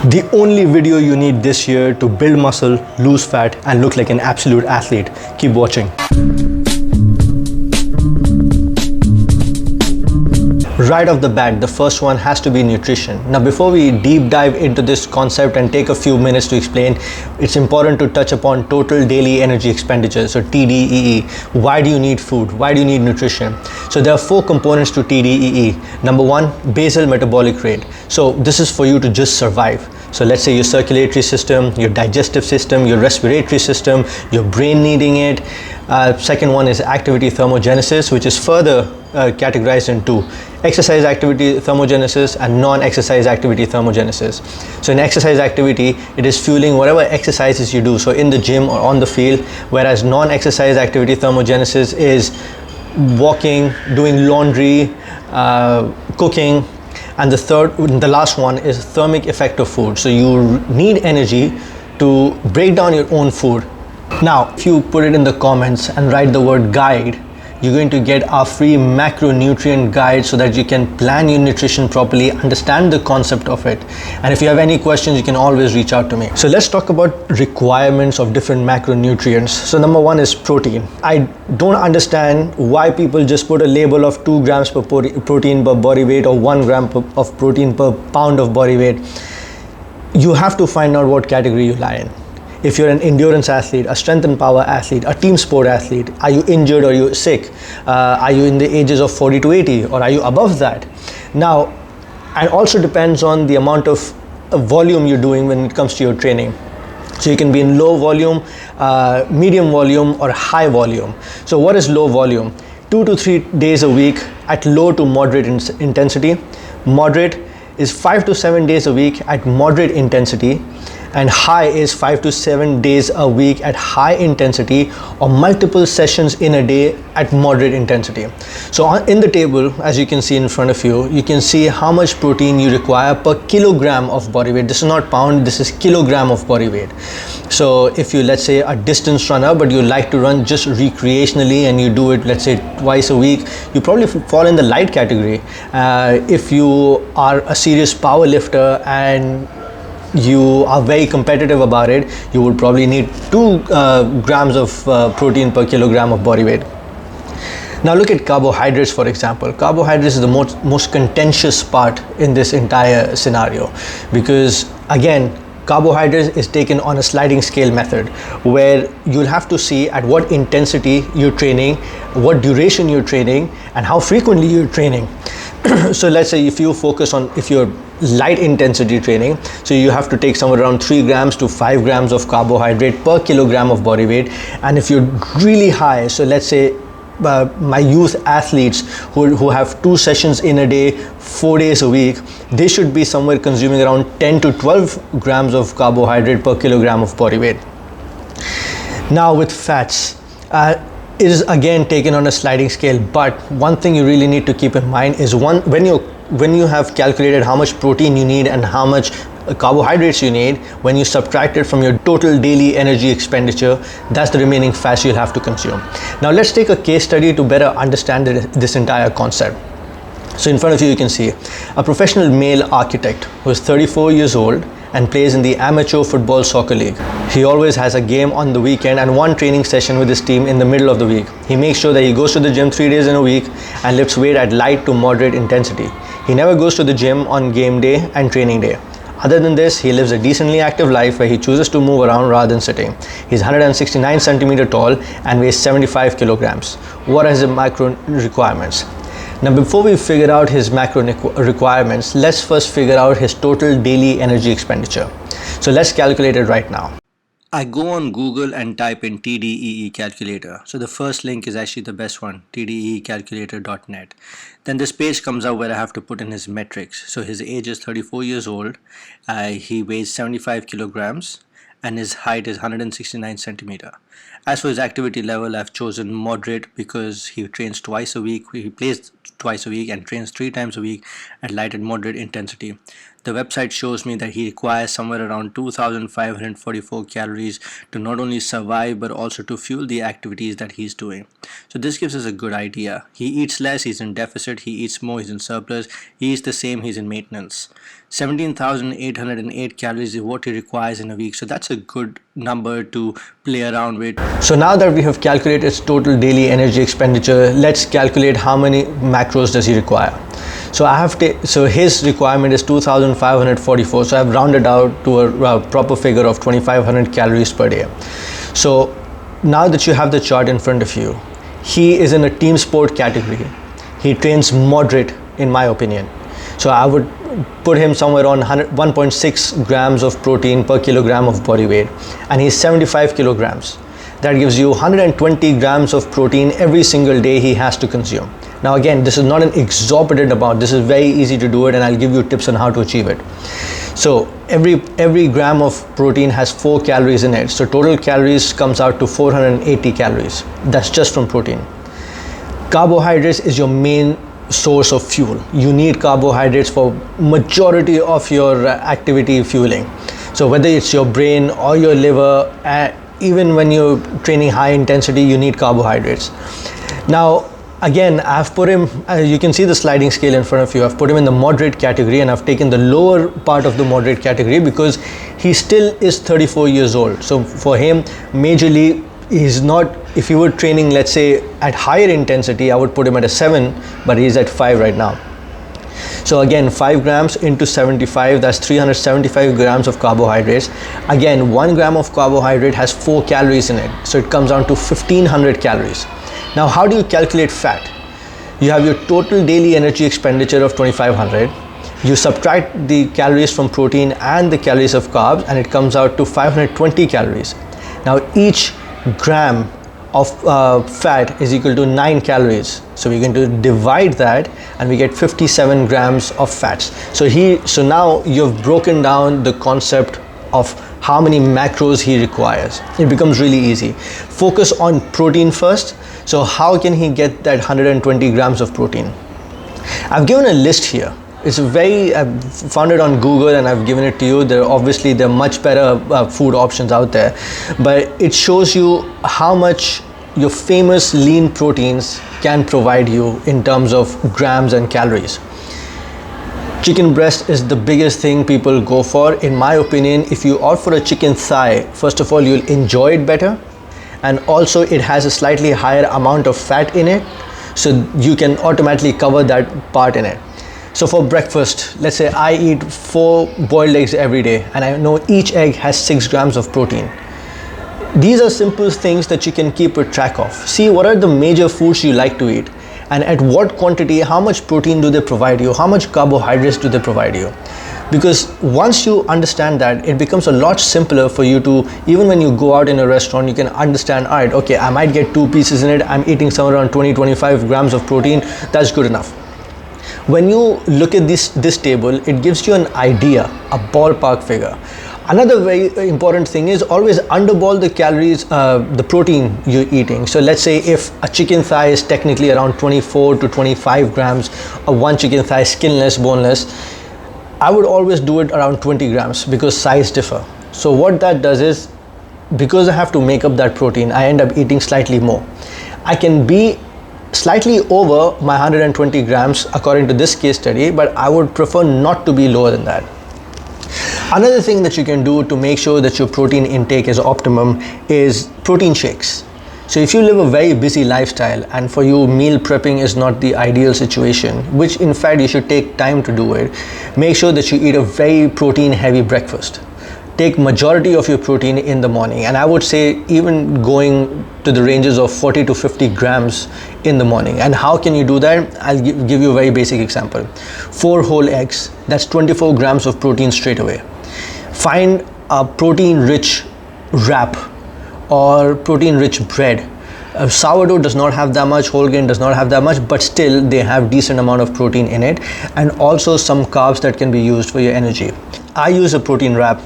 The only video you need this year to build muscle, lose fat, and look like an absolute athlete. Keep watching. Right off the bat, the first one has to be nutrition. Now, before we deep dive into this concept and take a few minutes to explain, it's important to touch upon total daily energy expenditure, so TDEE. Why do you need food? Why do you need nutrition? So there are four components to TDEE. Number one, basal metabolic rate. So this is for you to just survive. So let's say your circulatory system, your digestive system, your respiratory system, your brain needing it. Second one is activity thermogenesis, which is further categorized into exercise activity thermogenesis and non-exercise activity thermogenesis. So in exercise activity, it is fueling whatever exercises you do, so in the gym or on the field, whereas non-exercise activity thermogenesis is walking, doing laundry, cooking. And the last one is thermic effect of food. So you need energy to break down your own food. Now, if you put it in the comments and write the word guide, you're going to get our free macronutrient guide so that you can plan your nutrition properly, understand the concept of it. And if you have any questions, you can always reach out to me. So let's talk about requirements of different macronutrients. So number one is protein. I don't understand why people just put a label of 2 grams per protein per body weight or 1 gram of protein per pound of body weight. You have to find out what category you lie in. If you're an endurance athlete, a strength and power athlete, a team sport athlete, are you injured or are you sick? Are you in the ages of 40 to 80 or are you above that? Now, it also depends on the amount of volume you're doing when it comes to your training. So you can be in low volume, medium volume or high volume. So what is low volume? 2 to 3 days a week at low to moderate intensity. Moderate is 5 to 7 days a week at moderate intensity. And high is 5 to 7 days a week at high intensity or multiple sessions in a day at moderate intensity. So in the table, as you can see in front of you, you can see how much protein you require per kilogram of body weight. This is not pound, this is kilogram of body weight. So if you, let's say, a distance runner, but you like to run just recreationally and you do it, let's say, twice a week, you probably fall in the light category. If you are a serious power lifter and you are very competitive about it, you would probably need 2 grams of protein per kilogram of body weight. Now look at carbohydrates, for example. Carbohydrates is the most contentious part in this entire scenario, because again, carbohydrates is taken on a sliding scale method where you'll have to see at what intensity you're training, what duration you're training, and how frequently you're training. So let's say if you're light intensity training, so you have to take somewhere around 3 grams to 5 grams of carbohydrate per kilogram of body weight. And if you're really high, so let's say my youth athletes who have 2 sessions in a day, 4 days a week, they should be somewhere consuming around 10 to 12 grams of carbohydrate per kilogram of body weight. Now with fats, it is again taken on a sliding scale, but one thing you really need to keep in mind is when you have calculated how much protein you need and how much carbohydrates you need, when you subtract it from your total daily energy expenditure, that's the remaining fats you'll have to consume. Now let's take a case study to better understand this entire concept. So in front of you, you can see a professional male architect who is 34 years old and plays in the amateur football soccer league. He always has a game on the weekend and 1 training session with his team in the middle of the week. He makes sure that he goes to the gym 3 days in a week and lifts weight at light to moderate intensity. He never goes to the gym on game day and training day. Other than this, he lives a decently active life where he chooses to move around rather than sitting. He's 169 centimeter tall and weighs 75 kilograms. What are his macro requirements? Now, before we figure out his macro requirements, let's first figure out his total daily energy expenditure. So let's calculate it right now. I go on Google and type in TDEE calculator. So the first link is actually the best one, tdeecalculator.net. Then this page comes up where I have to put in his metrics. So his age is 34 years old. He weighs 75 kilograms and his height is 169 centimeter. As for his activity level, I've chosen moderate because he trains twice a week. He plays twice a week and trains 3 times a week at light and moderate intensity. The website shows me that he requires somewhere around 2544 calories to not only survive but also to fuel the activities that he's doing. So this gives us a good idea. He eats less, he's in deficit; he eats more, he's in surplus; he eats the same, he's in maintenance. 17,808 calories is what he requires in a week. So that's a good number to play around with. So now that we have calculated his total daily energy expenditure, let's calculate how many macros does he require. So so his requirement is 2,544. So I've rounded out to a proper figure of 2,500 calories per day. So now that you have the chart in front of you, he is in a team sport category. He trains moderate, in my opinion. So I would put him somewhere on 1.6 grams of protein per kilogram of body weight, and he's 75 kilograms. That gives you 120 grams of protein every single day he has to consume. Now again, this is not an exorbitant amount. This is very easy to do it, and I'll give you tips on how to achieve it. So every gram of protein has 4 calories in it. So total calories comes out to 480 calories. That's just from protein. Carbohydrates is your main source of fuel. You need carbohydrates for majority of your activity fueling. So whether it's your brain or your liver, even when you're training high intensity, you need carbohydrates. Now again, I've put him, you can see the sliding scale in front of you. I've put him in the moderate category, and I've taken the lower part of the moderate category because he still is 34 years old. So for him, majorly, he's not, if he were training, let's say at higher intensity, I would put him at a 7, but he's at 5 right now. So again, 5 grams into 75, that's 375 grams of carbohydrates. Again, 1 gram of carbohydrate has 4 calories in it. So it comes down to 1500 calories. Now, how do you calculate fat? You have your total daily energy expenditure of 2500. You subtract the calories from protein and the calories of carbs, and it comes out to 520 calories. Now, each gram of fat is equal to 9 calories. So we're going to divide that, and we get 57 grams of fats. So now you've broken down the concept of how many macros he requires. It becomes really easy. Focus on protein first. So how can he get that 120 grams of protein? I've given a list here. I've found it on Google, and I've given it to you. There are much better food options out there, but it shows you how much your famous lean proteins can provide you in terms of grams and calories. Chicken breast is the biggest thing people go for. In my opinion, if you opt for a chicken thigh, first of all, you'll enjoy it better, and also it has a slightly higher amount of fat in it, so you can automatically cover that part in it. So for breakfast, let's say I eat 4 boiled eggs every day, and I know each egg has 6 grams of protein. These are simple things that you can keep a track of. See what are the major foods you like to eat, and at what quantity, how much protein do they provide you, how much carbohydrates do they provide you. Because once you understand that, it becomes a lot simpler for you to, even when you go out in a restaurant, you can understand, all right, okay, I might get 2 pieces in it, I'm eating somewhere around 20-25 grams of protein, that's good enough. When you look at this table, it gives you an idea, a ballpark figure. Another very important thing is always underball the calories, the protein you're eating. So let's say if a chicken thigh is technically around 24 to 25 grams, or one chicken thigh skinless, boneless, I would always do it around 20 grams because size differ. So what that does is, because I have to make up that protein, I end up eating slightly more. I can be slightly over my 120 grams according to this case study, but I would prefer not to be lower than that. Another thing that you can do to make sure that your protein intake is optimum is protein shakes. So if you live a very busy lifestyle, and for you meal prepping is not the ideal situation, which in fact you should take time to do it, make sure that you eat a very protein heavy breakfast. Take majority of your protein in the morning, and I would say even going to the ranges of 40 to 50 grams in the morning. And how can you do that? I'll give you a very basic example. 4 whole eggs, that's 24 grams of protein straight away. Find a protein rich wrap or protein rich bread. Sourdough does not have that much, whole grain does not have that much, but still they have decent amount of protein in it, and also some carbs that can be used for your energy. I use a protein wrap.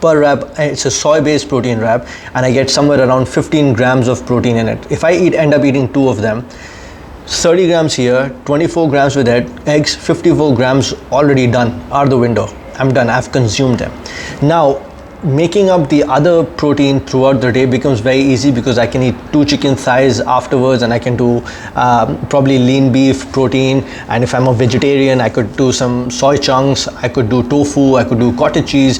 Per wrap, it's a soy-based protein wrap, and I get somewhere around 15 grams of protein in it. If I end up eating 2 of them, 30 grams here, 24 grams with it, eggs, 54 grams already done, out the window. I'm done, I've consumed them. Now making up the other protein throughout the day becomes very easy, because I can eat 2 chicken thighs afterwards, and I can do probably lean beef protein, and if I'm a vegetarian I could do some soy chunks, I could do tofu, I could do cottage cheese.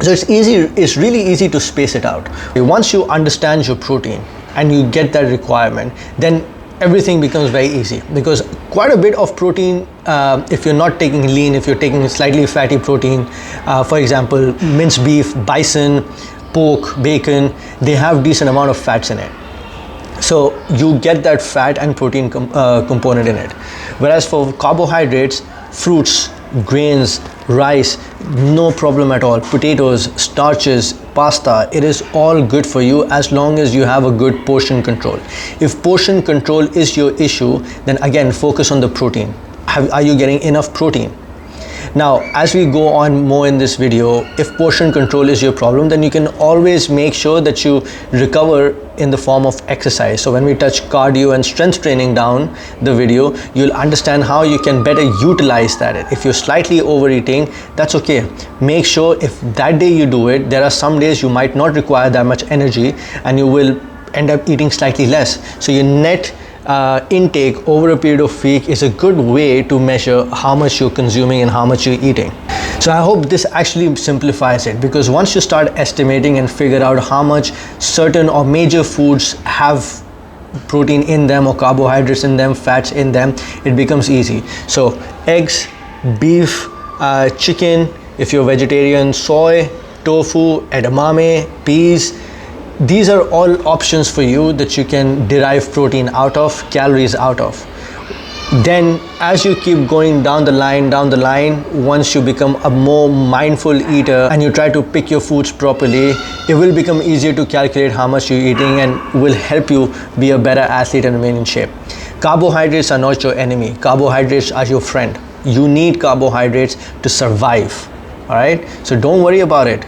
So it's really easy to space it out. Once you understand your protein and you get that requirement, then everything becomes very easy, because quite a bit of protein, if you're not taking lean, if you're taking slightly fatty protein, for example minced beef, bison, pork, bacon, they have decent amount of fats in it. So you get that fat and protein component in it. Whereas for carbohydrates, fruits, grains, rice, no problem at all. Potatoes, starches, pasta, it is all good for you as long as you have a good portion control. If portion control is your issue, then again focus on the protein. Are you getting enough protein? Now, as we go on more in this video, if portion control is your problem, then you can always make sure that you recover in the form of exercise. So when we touch cardio and strength training down the video, you'll understand how you can better utilize that. If you're slightly overeating, that's okay. Make sure if that day you do it, there are some days you might not require that much energy and you will end up eating slightly less. So your net intake over a period of week is a good way to measure how much you're consuming and how much you're eating. So I hope this actually simplifies it, because once you start estimating and figure out how much certain or major foods have protein in them or carbohydrates in them, fats in them, it becomes easy. So eggs, beef, chicken, if you're vegetarian, soy, tofu, edamame, peas, these are all options for you that you can derive protein out of, calories out of. Then as you keep going down the line, once you become a more mindful eater and you try to pick your foods properly, it will become easier to calculate how much you're eating and will help you be a better athlete and remain in shape. Carbohydrates are not your enemy. Carbohydrates are your friend. You need carbohydrates to survive. All right, so don't worry about it.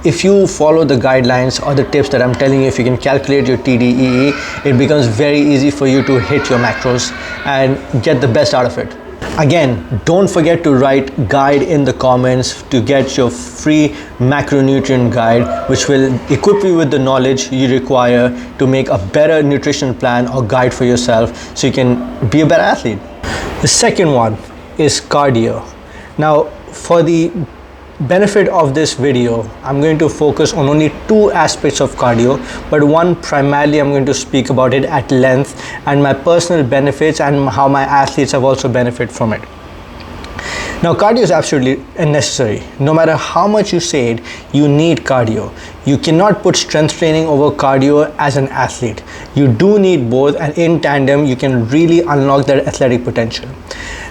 If you follow the guidelines or the tips that I'm telling you, if you can calculate your TDEE, it becomes very easy for you to hit your macros and get the best out of it. Again, don't forget to write guide in the comments to get your free macronutrient guide, which will equip you with the knowledge you require to make a better nutrition plan or guide for yourself so you can be a better athlete. The second one is cardio. Now, for the benefit of this video, I'm going to focus on only 2 aspects of cardio, but one primarily I'm going to speak about it at length and my personal benefits and how my athletes have also benefited from it. Now, cardio is absolutely necessary. No matter how much you say it, you need cardio. You cannot put strength training over cardio as an athlete. You do need both, and in tandem you can really unlock their athletic potential.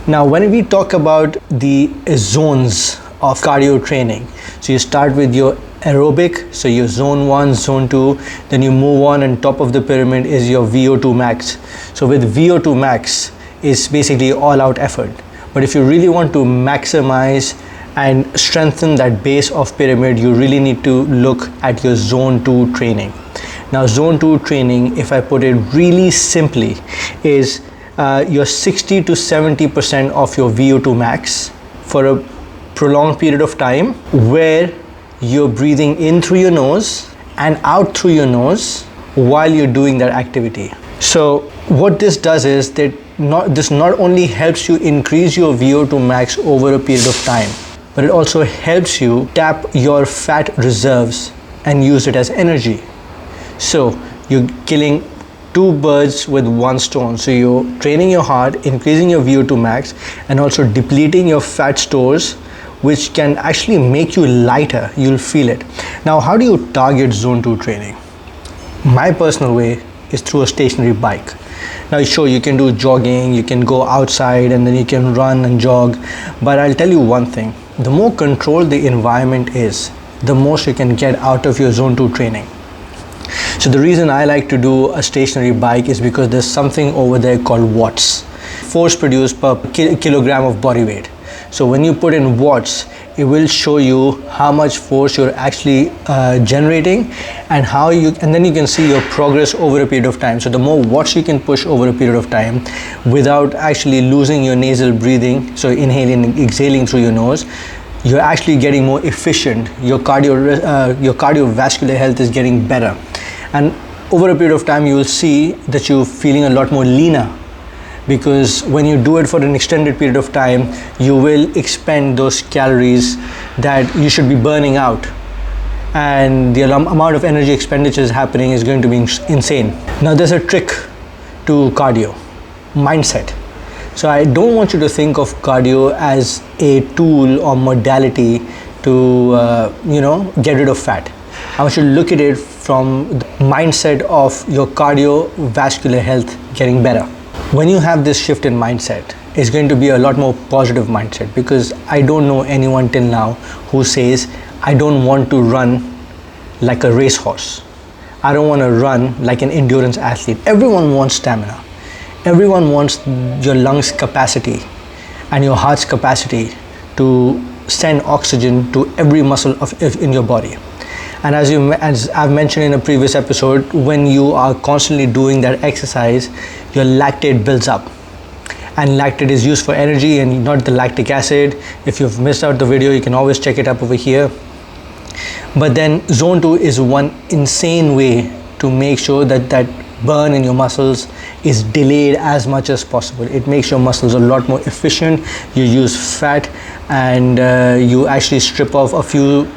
Now, when we talk about the zones of cardio training, so you start with your aerobic, so your zone 1, zone 2, then you move on, and top of the pyramid is your VO2 max. So with VO2 max is basically all out effort, but if you really want to maximize and strengthen that base of pyramid, you really need to look at your zone 2 training. Now, zone 2 training, if I put it really simply, is your 60 to 70% of your VO2 max for a prolonged period of time, where you're breathing in through your nose and out through your nose while you're doing that activity. So what this does is that this not only helps you increase your VO2 max over a period of time, but it also helps you tap your fat reserves and use it as energy. So you're killing 2 birds with 1 stone. So you're training your heart, increasing your VO2 max, and also depleting your fat stores, which can actually make you lighter. You'll feel it. Now, how do you target zone 2 training? My personal way is through a stationary bike. Now, sure, you can do jogging, you can go outside, and then you can run and jog, but I'll tell you one thing: the more controlled the environment is, the most you can get out of your zone 2 training. So the reason I like to do a stationary bike is because there's something over there called watts, force produced per kilogram of body weight. So when you put in watts, it will show you how much force you're actually generating, and then you can see your progress over a period of time. So the more watts you can push over a period of time without actually losing your nasal breathing, so inhaling and exhaling through your nose, you're actually getting more efficient. Your cardiovascular health is getting better, and over a period of time you will see that you're feeling a lot more leaner, because when you do it for an extended period of time, you will expend those calories that you should be burning out, and the amount of energy expenditures happening is going to be insane. Now there's a trick to cardio: mindset. So I don't want you to think of cardio as a tool or modality to get rid of fat. I want you to look at it from the mindset of your cardiovascular health getting better. When you have this shift in mindset, it's going to be a lot more positive mindset, because I don't know anyone till now who says, I don't want to run like a racehorse. I don't want to run like an endurance athlete. Everyone wants stamina. Everyone wants your lungs capacity and your heart's capacity to send oxygen to every muscle in your body. And as I've mentioned in a previous episode, when you are constantly doing that exercise, your lactate builds up. And lactate is used for energy and not the lactic acid. If you've missed out the video, you can always check it up over here. But then zone 2 is one insane way to make sure that that burn in your muscles is delayed as much as possible. It makes your muscles a lot more efficient. You use fat, and you actually strip off a few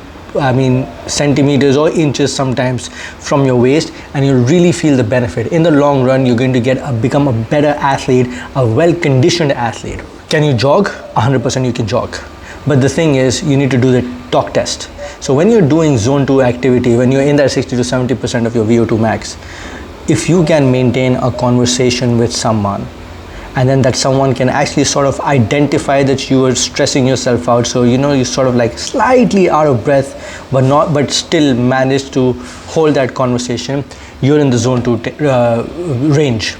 centimeters or inches sometimes from your waist, and you really feel the benefit. In the long run, you're going to become a better athlete, a well-conditioned athlete. Can you jog? 100% you can jog. But the thing is, you need to do the talk test. So when you're doing zone 2 activity, when you're in that 60 to 70% of your VO2 max, if you can maintain a conversation with someone, and then that someone can actually sort of identify that you are stressing yourself out, so you're sort of like slightly out of breath, but still manage to hold that conversation, you're in the zone 2 range.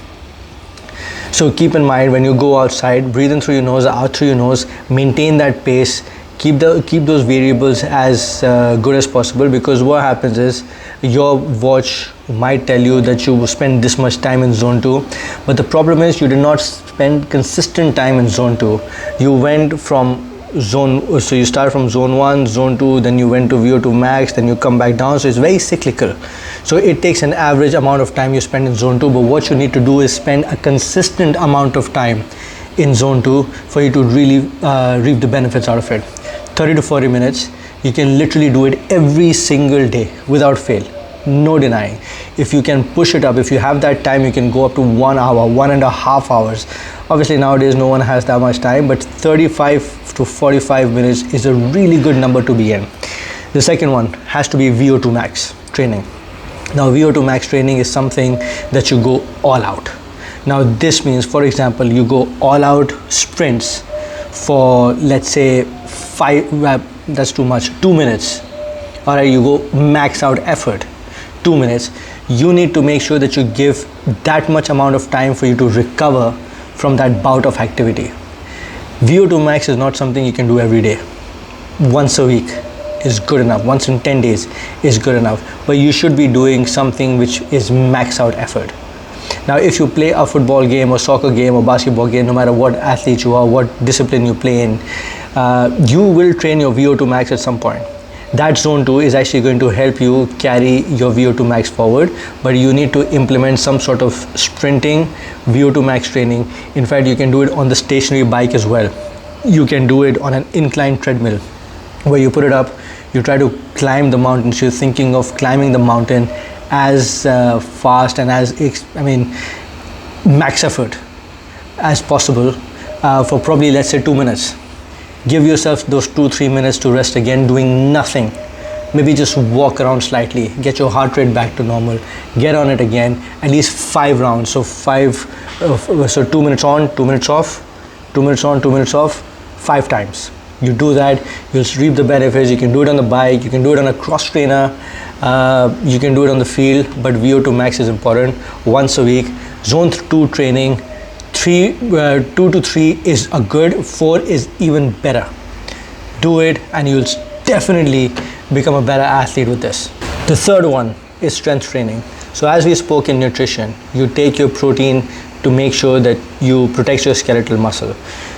So keep in mind, when you go outside, breathe in through your nose, out through your nose, maintain that pace, keep those variables as good as possible, because what happens is your watch might tell you that you will spend this much time in zone 2, but the problem is you did not spend consistent time in zone 2. You went from so you start from zone 1, zone 2, then you went to VO2 max, then you come back down. So it's very cyclical. So it takes an average amount of time you spend in zone 2, but what you need to do is spend a consistent amount of time in zone 2 for you to really reap the benefits out of it. 30 to 40 minutes, you can literally do it every single day without fail, no denying. If you can push it up, if you have that time, you can go up to 1 hour, 1.5 hours. Obviously nowadays no one has that much time, but 35 to 45 minutes is a really good number to be in. The second one has to be VO2 max training. Now VO2 max training is something that you go all out. Now this means, for example, you go all out sprints for, let's say, 2 minutes. All right, you go max out effort, 2 minutes. You need to make sure that you give that much amount of time for you to recover from that bout of activity. VO2 max is not something you can do every day. Once a week is good enough. Once in 10 days is good enough. But you should be doing something which is max out effort. Now, if you play a football game or soccer game or basketball game, no matter what athlete you are, what discipline you play in, you will train your VO2 max at some point. That zone 2 is actually going to help you carry your VO2 max forward, but you need to implement some sort of sprinting VO2 max training. In fact, you can do it on the stationary bike as well. You can do it on an inclined treadmill, where you put it up, you try to climb the mountain. So you're thinking of climbing the mountain as fast and as max effort as possible for probably, let's say, 2 minutes. Give yourself those 2-3 minutes to rest again, doing nothing. Maybe just walk around slightly, get your heart rate back to normal, get on it again, at least 5 rounds. So 2 minutes on, 2 minutes off, 2 minutes on, 2 minutes off, 5 times. You do that, you'll reap the benefits. You can do it on the bike, you can do it on a cross trainer, you can do it on the field, but VO2 max is important. Once a week, zone 2 training. 2 to 3 is a good, 4 is even better. Do it and you'll definitely become a better athlete with this. The third one is strength training. So as we spoke in nutrition, you take your protein to make sure that you protect your skeletal muscle.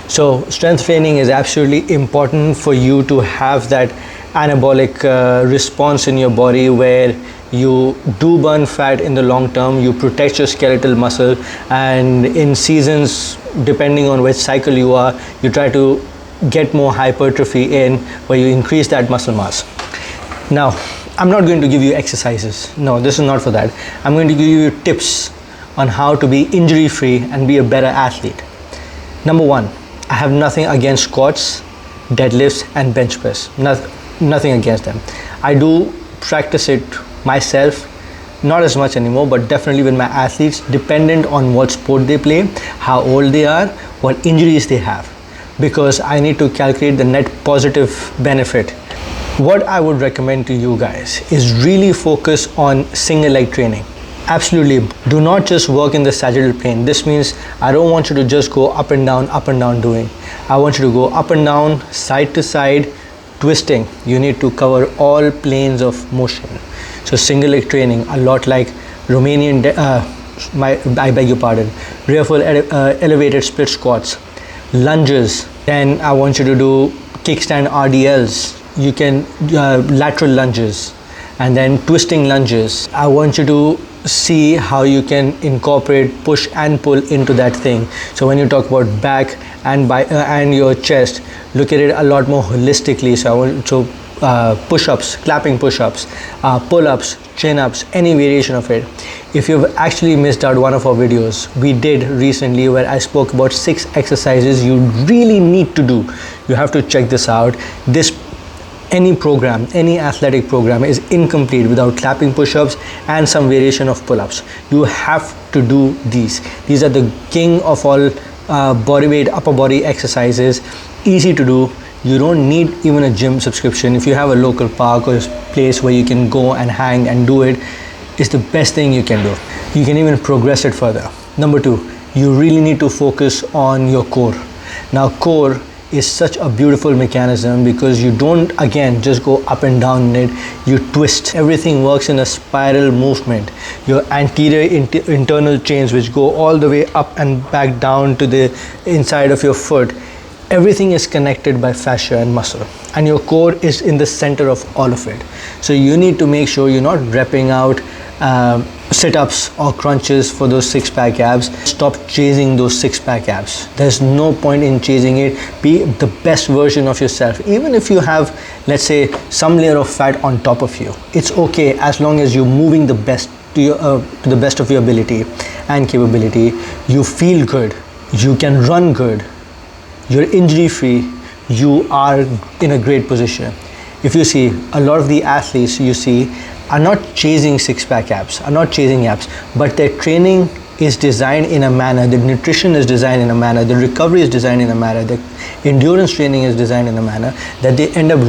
So strength training is absolutely important for you to have that anabolic response in your body where you do burn fat in the long term, you protect your skeletal muscle, and in seasons, depending on which cycle you are, you try to get more hypertrophy in where you increase that muscle mass. Now, I'm not going to give you exercises. No, this is not for that. I'm going to give you tips on how to be injury free and be a better athlete. Number one, I have nothing against squats, deadlifts and bench press. Nothing against them. I do practice it myself, not as much anymore, but definitely with my athletes, dependent on what sport they play, how old they are, what injuries they have, because I need to calculate the net positive benefit. What I would recommend to you guys is really focus on single leg training. Absolutely, do not just work in the sagittal plane. This means I don't want you to just go up and down doing. I want you to go up and down, side to side, twisting. You need to cover all planes of motion. So single leg training, a lot like Romanian, I beg your pardon, rear full elevated split squats, lunges. Then I want you to do kickstand RDLs. You can lateral lunges, and then twisting lunges. I want you to see how you can incorporate push and pull into that thing. So when you talk about back and your chest, look at it a lot more holistically. So I want to push-ups, clapping push-ups, pull-ups, chin-ups, any variation of it. If you've actually missed out one of our videos we did recently where I spoke about 6 exercises you really need to do, you have to check this out. Any program, any athletic program is incomplete without clapping push-ups and some variation of pull-ups. You have to do these. These are the king of all bodyweight upper body exercises, easy to do. You don't need even a gym subscription. If you have a local park or a place where you can go and hang and do it, it's the best thing you can do. You can even progress it further. Number 2, you really need to focus on your core. Now, core is such a beautiful mechanism because you don't again just go up and down in it, you twist. Everything works in a spiral movement. Your anterior internal chains which go all the way up and back down to the inside of your foot, everything is connected by fascia and muscle, and your core is in the center of all of it. So you need to make sure you're not repping out sit-ups or crunches for those six-pack abs. Stop chasing those six-pack abs. There's no point in chasing it. Be the best version of yourself. Even if you have, let's say, some layer of fat on top of you, it's okay as long as you're moving the best to the best of your ability and capability. You feel good, you can run good, you're injury free, you are in a great position. If you see a lot of the athletes you see are not chasing six-pack abs, are not chasing abs, but their training is designed in a manner, the nutrition is designed in a manner, the recovery is designed in a manner, the endurance training is designed in a manner that they end up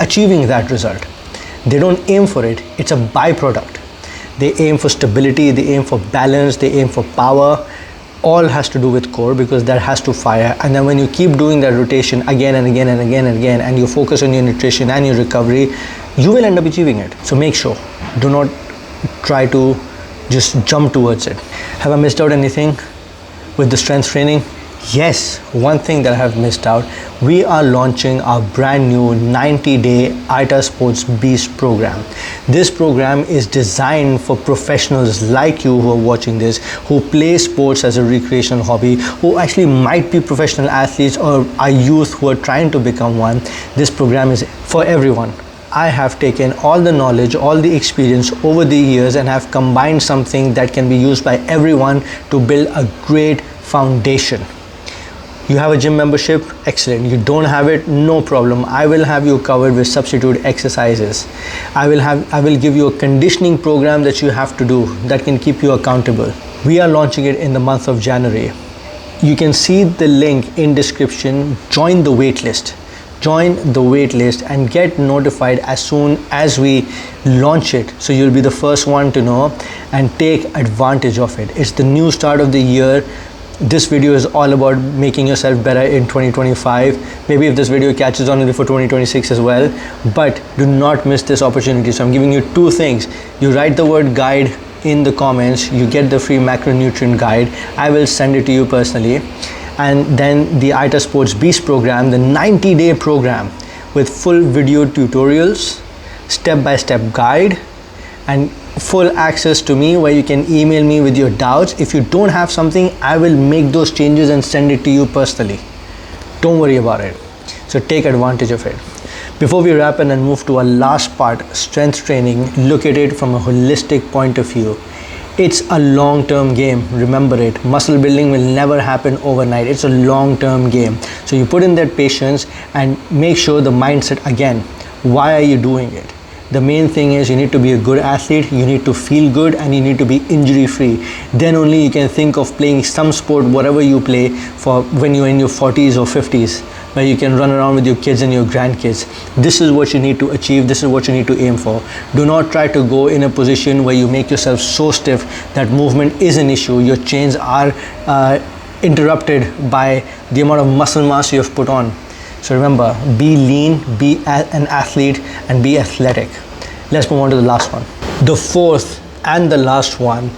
achieving that result. They don't aim for it, it's a byproduct. They aim for stability, they aim for balance, they aim for power. All has to do with core because that has to fire. And then when you keep doing that rotation again and again and again and again, and you focus on your nutrition and your recovery, you will end up achieving it. So make sure, do not try to just jump towards it. Have I missed out anything with the strength training? Yes, one thing that I have missed out, we are launching our brand new 90-day ITA Sports Beast program. This program is designed for professionals like you who are watching this, who play sports as a recreational hobby, who actually might be professional athletes or are youth who are trying to become one. This program is for everyone. I have taken all the knowledge, all the experience over the years and have combined something that can be used by everyone to build a great foundation. You have a gym membership? Excellent. You don't have it? No problem. I will have you covered with substitute exercises. I will give you a conditioning program that you have to do that can keep you accountable. We are launching it in the month of January. You can see the link in description. Join the wait list. Join the wait list and get notified as soon as we launch it, so you'll be the first one to know and take advantage of it. It's the new start of the year. This video is all about making yourself better in 2025. Maybe if this video catches on for 2026 as well, but do not miss this opportunity. So I'm giving you two things. You write the word guide in the comments, you get the free macronutrient guide. I will send it to you personally. And then the ITA Sports Beast program, the 90-day program with full video tutorials, step-by-step guide, and full access to me where you can email me with your doubts. If you don't have something, I will make those changes and send it to you personally. Don't worry about it. So take advantage of it. Before we wrap and move to our last part, strength training, look at it from a holistic point of view. It's a long-term game. Remember it. Muscle building will never happen overnight. It's a long-term game. So you put in that patience and make sure the mindset again. Why are you doing it? The main thing is you need to be a good athlete, you need to feel good, and you need to be injury free. Then only you can think of playing some sport, whatever you play, for when you're in your 40s or 50s, where you can run around with your kids and your grandkids. This is what you need to achieve. This is what you need to aim for. Do not try to go in a position where you make yourself so stiff that movement is an issue. Your chains are interrupted by the amount of muscle mass you have put on. So remember, be lean, be an athlete, and be athletic. Let's move on to the last one. The fourth and the last one,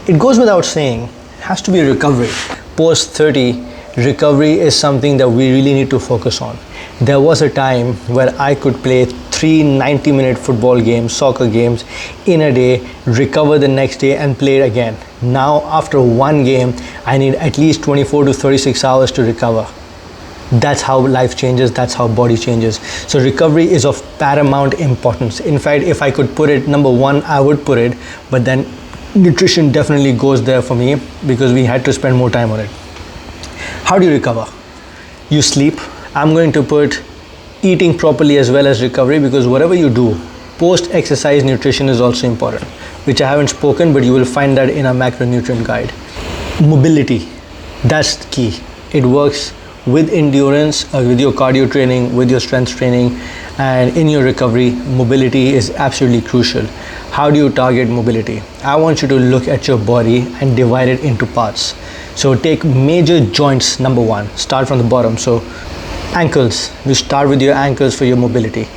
it goes without saying, has to be recovery. Post 30, recovery is something that we really need to focus on. There was a time where I could play 3 90-minute football games, soccer games in a day, recover the next day and play it again. Now after one game, I need at least 24 to 36 hours to recover. That's how life changes, that's how body changes. So recovery is of paramount importance. In fact, if I could put it number one, I would put it, but then nutrition definitely goes there for me because we had to spend more time on it. How do you recover? You sleep. I'm going to put eating properly as well as recovery, because whatever you do, post-exercise nutrition is also important, which I haven't spoken, but you will find that in our macronutrient guide. Mobility, that's the key. It works with endurance, with your cardio training, with your strength training, and in your recovery, mobility is absolutely crucial. How do you target mobility? I want you to look at your body and divide it into parts. So take major joints, number one, start from the bottom. So ankles, you start with your ankles for your mobility.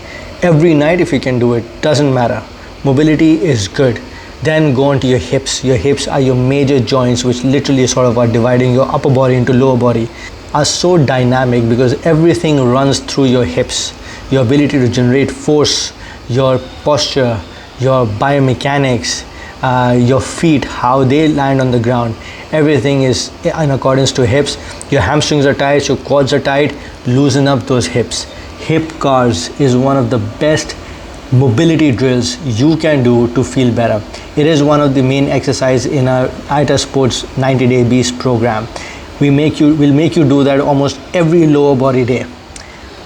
Every night if you can do it, doesn't matter. Mobility is good. Then go on to your hips. Your hips are your major joints, which literally sort of are dividing your upper body into lower body. Are so dynamic because everything runs through your hips. Your ability to generate force, your posture, your biomechanics, your feet, how they land on the ground, everything is in accordance to hips. Your hamstrings are tight, your quads are tight, loosen up those hips. Hip cars is one of the best mobility drills you can do to feel better. It is one of the main exercises in our ITA Sports 90-day Beast program. We'll make you do that almost every lower body day.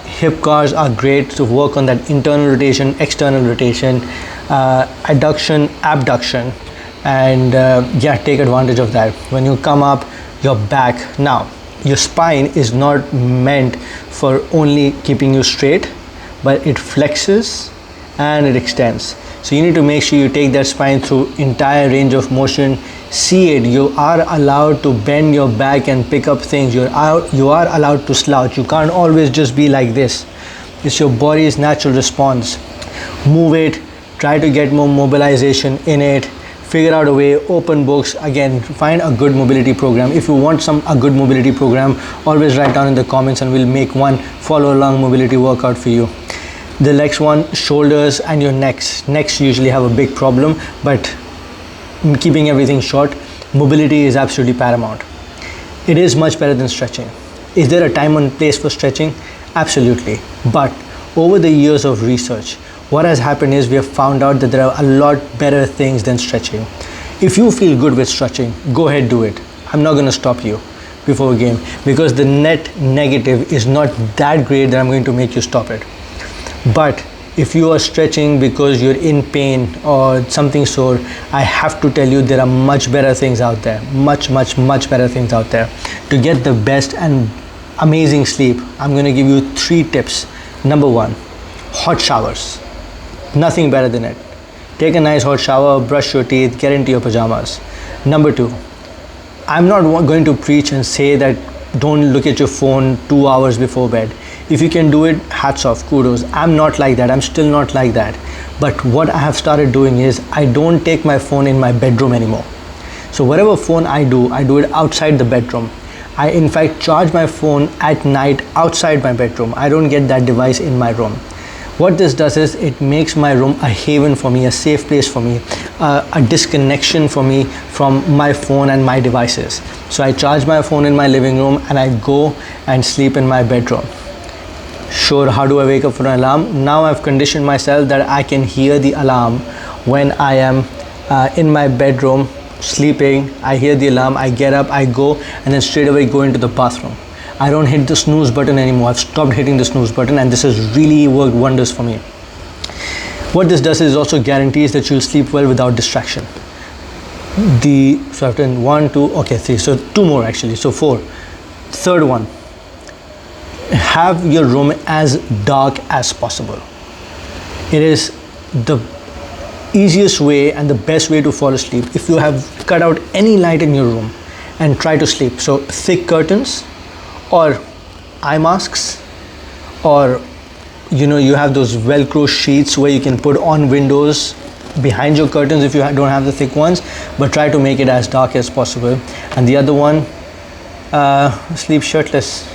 Hip cars are great to work on that internal rotation, external rotation, adduction, abduction, and yeah, take advantage of that. When you come up, your back. Now, your spine is not meant for only keeping you straight, but it flexes and it extends. So you need to make sure you take that spine through entire range of motion. See it. You are allowed to bend your back and pick up things. You are allowed to slouch. You can't always just be like this. It's your body's natural response. Move it. Try to get more mobilization in it. Figure out a way. Open books. Again, find a good mobility program. If you want a good mobility program, always write down in the comments and we'll make one follow along mobility workout for you. The next one, shoulders and your necks. Necks usually have a big problem, but keeping everything short, mobility is absolutely paramount. It is much better than stretching. Is there a time and place for stretching? Absolutely. But over the years of research, what has happened is we have found out that there are a lot better things than stretching. If you feel good with stretching, go ahead, do it. I'm not going to stop you before a game because the net negative is not that great that I'm going to make you stop it. But if you are stretching because you're in pain or something sore, I have to tell you there are much better things out there. Much better things out there. To get the best and amazing sleep, I'm going to give you 3 tips. Number 1, hot showers. Nothing better than it. Take a nice hot shower, brush your teeth, get into your pajamas. Number 2, I'm not going to preach and say that don't look at your phone 2 hours before bed. If you can do it, hats off, kudos. I'm not like that. I'm still not like that. But what I have started doing is I don't take my phone in my bedroom anymore. So whatever phone I do it outside the bedroom. I in fact charge my phone at night outside my bedroom. I don't get that device in my room. What this does is it makes my room a haven for me, a safe place for me, a disconnection for me from my phone and my devices. So I charge my phone in my living room and I go and sleep in my bedroom. Sure, how do I wake up for an alarm? Now I've conditioned myself that I can hear the alarm when I am in my bedroom sleeping. I hear the alarm, I get up, I go, and then straight away go into the bathroom. I don't hit the snooze button anymore. I've stopped hitting the snooze button, and this has really worked wonders for me. What this does is also guarantees that you'll sleep well without distraction. So I've done 1, 2, okay, 3, so 2 more actually, so 4. Third one, have your room as dark as possible. It is the easiest way and the best way to fall asleep. If you have cut out any light in your room and try to sleep, so thick curtains or eye masks, or you have those velcro sheets where you can put on windows behind your curtains if you don't have the thick ones, but try to make it as dark as possible. And the other one, sleep shirtless,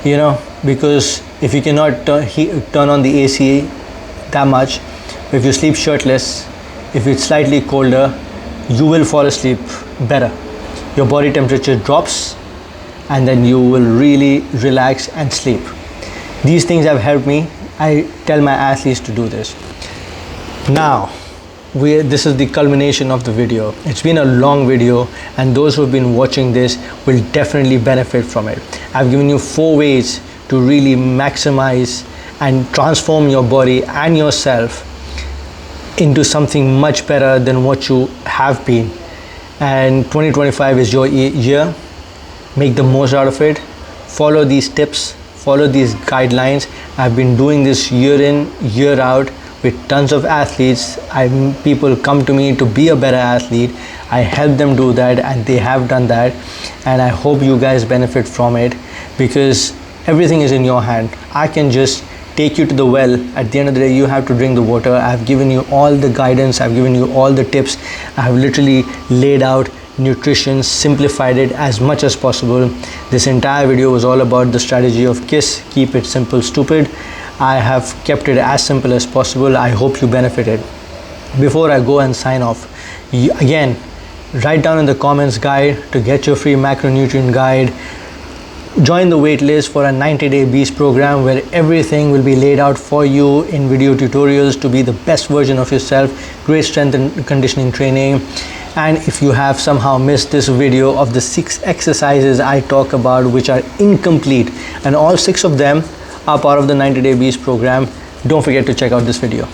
because if you cannot turn on the AC that much, if you sleep shirtless, if it's slightly colder, you will fall asleep better. Your body temperature drops and then you will really relax and sleep. These things have helped me. I tell my athletes to do this. Now, this is the culmination of the video. It's been a long video, and those who have been watching this will definitely benefit from it. I've given you 4 ways to really maximize and transform your body and yourself into something much better than what you have been. And 2025 is your year. Make the most out of it. Follow these tips, follow these guidelines. I've been doing this year in, year out with tons of athletes. People come to me to be a better athlete. I help them do that, and they have done that. And I hope you guys benefit from it, because everything is in your hand. I can just take you to the well. At the end of the day, you have to drink the water. I've given you all the guidance. I've given you all the tips. I've literally laid out nutrition, simplified it as much as possible. This entire video was all about the strategy of KISS, keep it simple, stupid. I have kept it as simple as possible. I hope you benefited. Before I go and sign off, again, write down in the comments guide to get your free macronutrient guide. Join the wait list for a 90-day Beast program where everything will be laid out for you in video tutorials to be the best version of yourself. Great strength and conditioning training. And if you have somehow missed this video of the 6 exercises I talk about which are incomplete, and all 6 of them are part of the 90-day Beast program, don't forget to check out this video.